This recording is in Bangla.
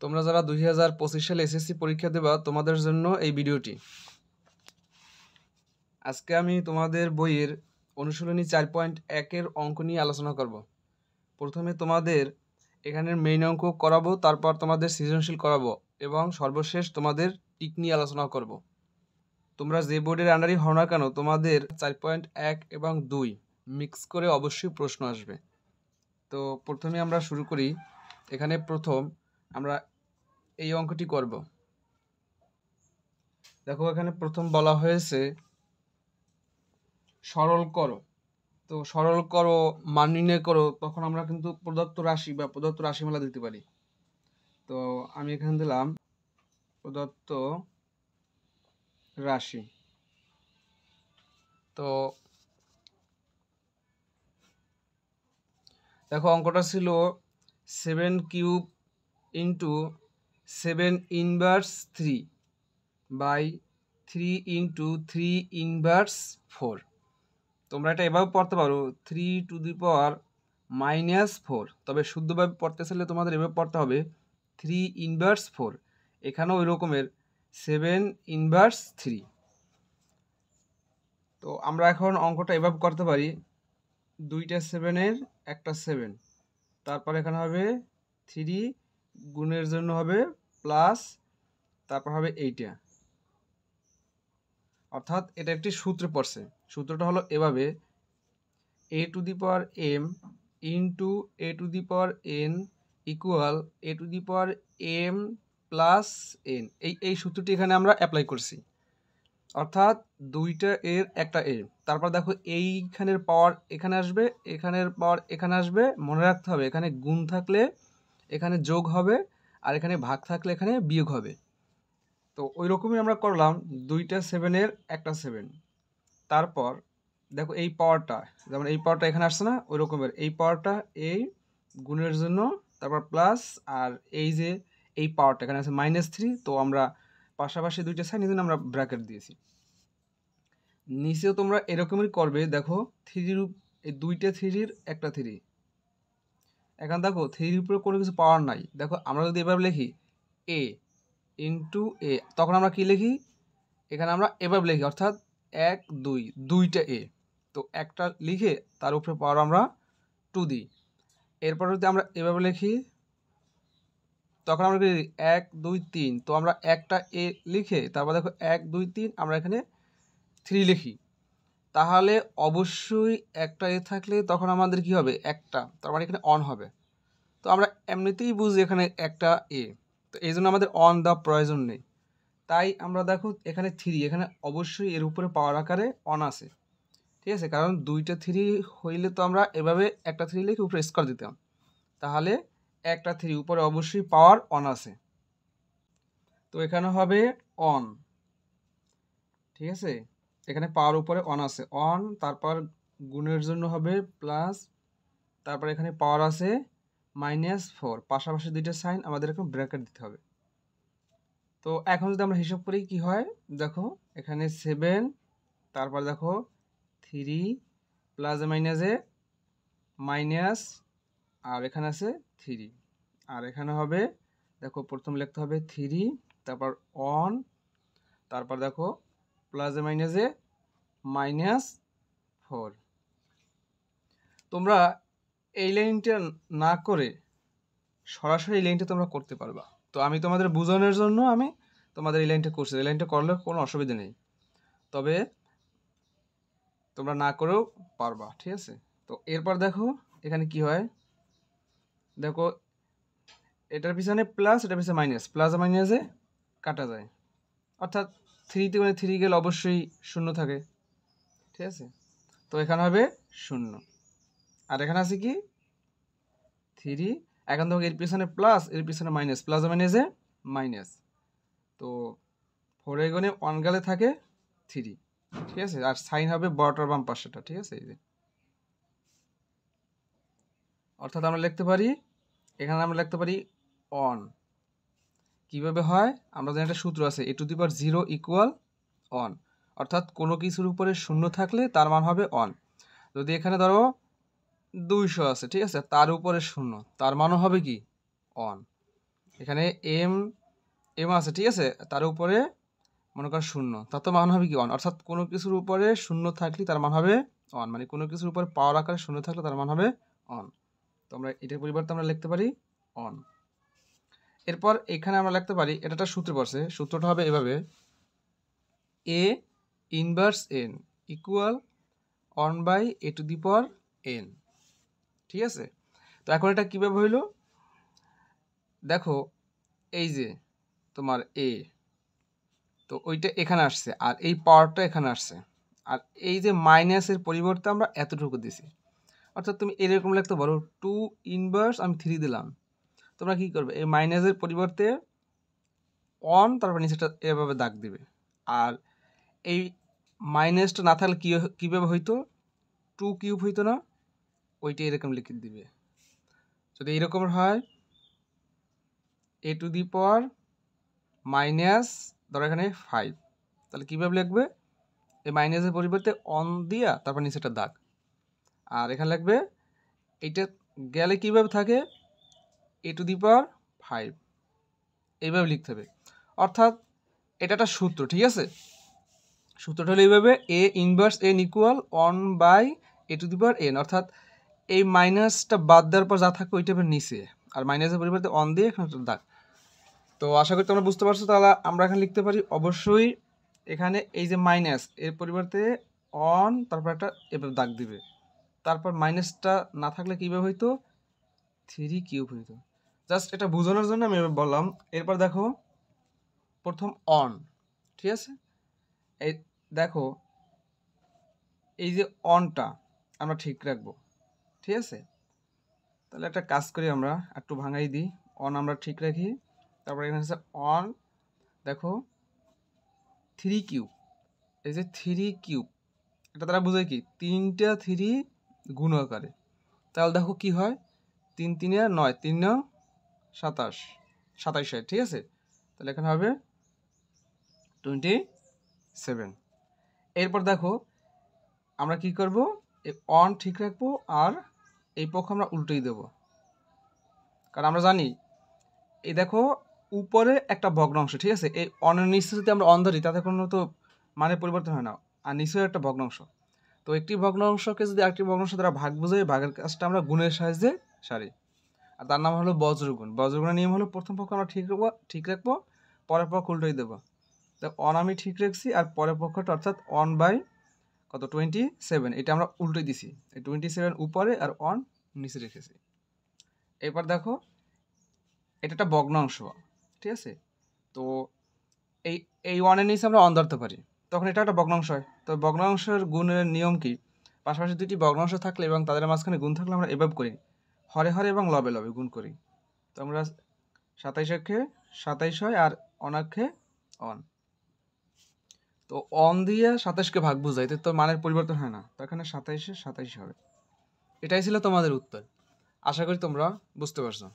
তোমরা যারা 2025 সালে এসএসসি পরীক্ষা দেবা তোমাদের জন্য এই ভিডিওটি। আজকে আমি তোমাদের বইয়ের অনুশীলনী 4.1 এর অঙ্ক নিয়ে আলোচনা করব। প্রথমে তোমাদের এখানের মেইন অঙ্ক করাবো, তারপর তোমাদের সৃজনশীল করাবো এবং সর্বশেষ তোমাদের টিক নিয়ে আলোচনা করব। তোমরা যে বোর্ডের আন্ডারই হও না কেন তোমাদের 4.1 এবং 2 মিক্স করে অবশ্যই প্রশ্ন আসবে। তো প্রথমে আমরা শুরু করি। এখানে প্রথম আমরা এই অঙ্কটি করব। দেখো এখানে প্রথম বলা হয়েছে সরল করো। তো সরল করো, মান নির্ণয় করো, তখন আমরা কিন্তু প্রদত্ত রাশি বা প্রদত্ত রাশিমালা দিতে পারি। তো আমি এখানে দিলাম প্রদত্ত রাশি। তো দেখো অঙ্কটা ছিল 7 cube into 7 inverse 3 by 3 into 3 inverse 4। তোমরা এটা এভাবে পড়তে পারো 3 টু দি পাওয়ার -4। তবে শুদ্ধভাবে পড়তে চাইলে তোমাদের এভাবে পড়তে হবে 3 ইনভার্স 4। এখানেও ওই রকমের 7 ইনভার্স 3। তো আমরা এখন অঙ্কটা এভাবে করতে পারি, দুইটা 7-এর একটা 7, তারপর এখানে হবে 3 গুণের জন্য হবে প্লাস, তারপর হবে এইটা। অর্থাৎ এটা একটি সূত্রে পড়ছে। সূত্রটা হলো এভাবে a to the power m into a to the power n equal a to the power m plus n। এই সূত্রটি এখানে আমরা অ্যাপ্লাই করছি। অর্থাৎ দুইটা এর একটা এ। তারপর দেখো এইখানের পাওয়ার এখানে আসবে, এখানের পাওয়ার এখানে আসবে। মনে রাখতে হবে এখানে গুণ থাকলে এখানে যোগ হবে, আর এখানে ভাগ থাকলে এখানে বিয়োগ হবে। তো ওই রকমই আমরা করলাম, দুইটা 7-এর একটা 7। তারপর দেখো এই পাওয়ারটা, যেমন এই পাওয়ারটা এখানে আসছে না, ওই রকমের এই পাওয়ারটা এই গুণের জন্য, তারপর প্লাস, আর এই যে এই পাওয়ারটা এখানে আছে -3। তো আমরা পাশাপাশি দুইটা সাইন, এই জন্য আমরা ব্র্যাকেট দিয়েছি। নিচেও তোমরা এরকমই করবে। দেখো থ্রির এই দুইটা 3-এর একটা 3। এখন দেখো 3-এর উপরে কোনো কিছু পাওয়ার নাই। দেখো আমরা যদি এভাবে লিখি a ইন্টু a, তখন আমরা কি লিখি, এখানে আমরা এভাবে লিখি, অর্থাৎ 1 2 দুইটা a। তো একটা লিখে তার উপরে পাওয়ার আমরা 2 দিই। এরপর যদি আমরা এভাবে লিখি, তখন আমরা কি 1 2 3। তো আমরা একটা a লিখে তারপর দেখো 1 2 3 আমরা এখানে 3 লিখি। তাহলে অবশ্যই একটা এ থাকলে তখন আমাদের কি হবে, একটা, তার মানে এখানে অন হবে। তো আমরা এমনিতেই বুঝি এখানে একটা এ, তো এই জন্য আমাদের অন দেওয়ার প্রয়োজন নেই। তাই আমরা দেখো এখানে 3, এখানে অবশ্যই এর উপরে পাওয়ার আকারে অন আছে। ঠিক আছে, কারণ দুইটা 3 হইলে তো আমরা এভাবে একটা 3 লিখে উপরে স্কোয়ার দিতাম। তাহলে একটা 3 উপরে অবশ্যই পাওয়ার অন আছে। তো এখানে হবে অন। ঠিক আছে, এখানে পাওয়ার উপরে অন আছে, অন, তারপর গুণের জন্য হবে প্লাস, তারপর এখানে পাওয়ার আছে -4। পাশাপাশি দুইটা সাইন আমাদের এখন ব্র্যাকেট দিতে হবে। তো এখন যদি আমরা হিসাব করি কি হয়, দেখো এখানে 7, তারপর দেখো 3 প্লাস মাইনাসে মাইনাস, আর এখানে আছে 3, আর এখানে হবে দেখো প্রথম লিখতে হবে 3, তারপর অন, তারপর দেখো প্লাস মাইনাসে -4। তোমরা এই লাইনটা না করে সরাসরি এই লাইনটা তোমরা করতে পারবা। তো আমি তোমাদের বোঝানোর জন্য আমি তোমাদের এই লাইনটা করছি। এই লাইনটা করলে কোনো অসুবিধা নেই, তবে তোমরা না করেও পারবা। ঠিক আছে, তো এরপর দেখো এখানে কি হয়, দেখো এটার পিছনে প্লাস, এটার পিছনে মাইনাস, প্লাস মাইনাসে কাটা যায়, অর্থাৎ 3 মানে 3 গেলে অবশ্যই 0 থাকে। ঠিক আছে, তো এখানে হবে 0, আর এখানে আছে কি 3। এখন দেখো এর পিছনে প্লাস, এর পিছনে মাইনাস, প্লাস মাইনাসে মাইনাস। তো 4 গুণে 1 গেলে থাকে 3। ঠিক আছে, আর সাইন হবে বড়টার বাম পাশেটা। ঠিক আছে, এই যে অর্থাৎ আমরা লিখতে পারি, এখানে আমরা লিখতে পারি অন। কিভাবে হয়, আমরা জানি একটা সূত্র আছে, a to the power 0 equal on. অর্থাৎ কোনো কিছুর উপরে 0 থাকলে তার মান হবে অন। যদি এখানে ধরো 200 আছে, ঠিক আছে, তার উপরে 0, তার মানও হবে কি অন। এখানে এম এম আছে, ঠিক আছে, তার উপরে মনে কর 0, তার তো মান হবে কি 1, অর্থাৎ কোনো কিছুর উপরে 0 থাকলে তার মান হবে 1, মানে কোনো কিছুর উপরে পাওয়ার আকারে 0 থাকলে তার মান হবে 1। তো আমরা এটার পরিবর্তে আমরা লিখতে পারি 1। এরপর এখানে আমরা লিখতে পারি, এটা একটা সূত্র পড়ছে, সূত্রটা হবে এভাবে, a inverse n equal 1/a⁴n। ঠিক আছে, তো এখন এটা কীভাবে হইল, দেখো এই যে তোমার a, তো ওইটা এখানে আসছে আর এই পাওয়ারটা এখানে আসছে, আর এই যে মাইনাসের পরিবর্তে আমরা এতটুকু দিছি, অর্থাৎ তুমি এরকম লিখতে পারো 2 ইনভার্স আমি 3 দিলাম। তোমরা কি করবে, এই মাইনাসের পরিবর্তে 1 তারপর নিচেটা এভাবে দাগ দিবে, আর এই মাইনাসটা না থাকলে কীভাবে হইতো, 2 কিউব হইতো না, ওইটা এরকম লিখে দিবে। যদি এরকম হয় a⁴ মাইনাস ধরো এখানে 5, তাহলে কীভাবে লিখবে, এই মাইনাসের পরিবর্তে 1 দিয়া তারপর নিচেটা দাগ, আর এখানে লিখবে এইটা গেলে কীভাবে থাকে a⁵, এইভাবে লিখতে হবে। অর্থাৎ এটা একটা সূত্র, ঠিক আছে, সূত্রটা হলো এইভাবে, a inverse n equal 1/a⁴n, অর্থাৎ এই মাইনাসটা বাদ দেওয়ার পর যা থাকে ওইটা নিচে, আর মাইনাসের পরিবর্তে 1 দিয়ে এখানে একটা দাগ। তো আশা করি তোমরা বুঝতে পারছো। তাহলে আমরা এখানে লিখতে পারি, অবশ্যই এখানে এই যে মাইনাস এর পরিবর্তে 1 তারপর একটা এভাবে দাগ দিবে, তারপর মাইনাসটা না থাকলে কীভাবে হইতো 3 কিউব হইতো। জাস্ট এটা বোঝানোর জন্য আমি এভাবে বললাম। এরপর দেখো প্রথম অন, ঠিক আছে, এই দেখো এই যে অনটা আমরা ঠিক রাখবো, ঠিক আছে, তাহলে একটা কাজ করি, আমরা একটু ভাঙাই দিই, অন আমরা ঠিক রাখি, তারপর এখানে হচ্ছে অন, দেখো 3 কিউব, এই যে 3 কিউব এটা তারা বোঝায় কি 3টা 3 গুণ আকারে, তাহলে দেখো কি হয় 3 3 9, 3 9 27, 27 হয়, ঠিক আছে, তাহলে এখানে হবে 27। এরপর দেখো আমরা কি করব, এই অন ঠিক রাখবো আর এই পক্ষ আমরা উল্টেই দেব, কারণ আমরা জানি এই দেখো উপরে একটা ভগ্নাংশ, ঠিক আছে, এই অনের নিচে যদি আমরা অন ধরি তাতে কোনো তো মানে পরিবর্তন হয় না, আর নিচেও একটা ভগ্নাংশ, তো একটি ভগ্নাংশকে যদি আরেকটি ভগ্নাংশ দ্বারা ভাগ বোঝাই, ভাগের কাজটা আমরা গুণের সাহায্যে সারি, আর তার নাম হলো বজ্রগুণ। বজ্রগুণের নিয়ম হলো প্রথম পক্ষ আমরা ঠিক রাখবো, পরের পক্ষ উল্টোই দেবো। তো অন আমি ঠিক রাখছি, আর পরের পক্ষটা অর্থাৎ 1/27 এটা আমরা উল্টোই দিছি, এই 27 উপরে আর অন নিচে রেখেছি। এরপর দেখো এটা একটা ভগ্নাংশ, ঠিক আছে, তো এই ওয়ানের নিচে আমরা অন ধরতে পারি, তখন এটা একটা ভগ্নাংশ হয়। তো ভগ্নাংশের গুণের নিয়ম কি, পাশাপাশি দুটি ভগ্নাংশ থাকলে এবং তাদের মাঝখানে গুণ থাকলে আমরা এভাবে করি, হরে হরে এবং লবে লবে গুণ করি। তো আমরা 27 27 হয়, আর অনাক্ষে অন, তো অন দিয়ে 27কে ভাগ বোঝাই, তো মানের পরিবর্তন হয় না, তো এখানে 27 হবে। এটাই ছিল তোমাদের উত্তর। আশা করি তোমরা বুঝতে পারছো।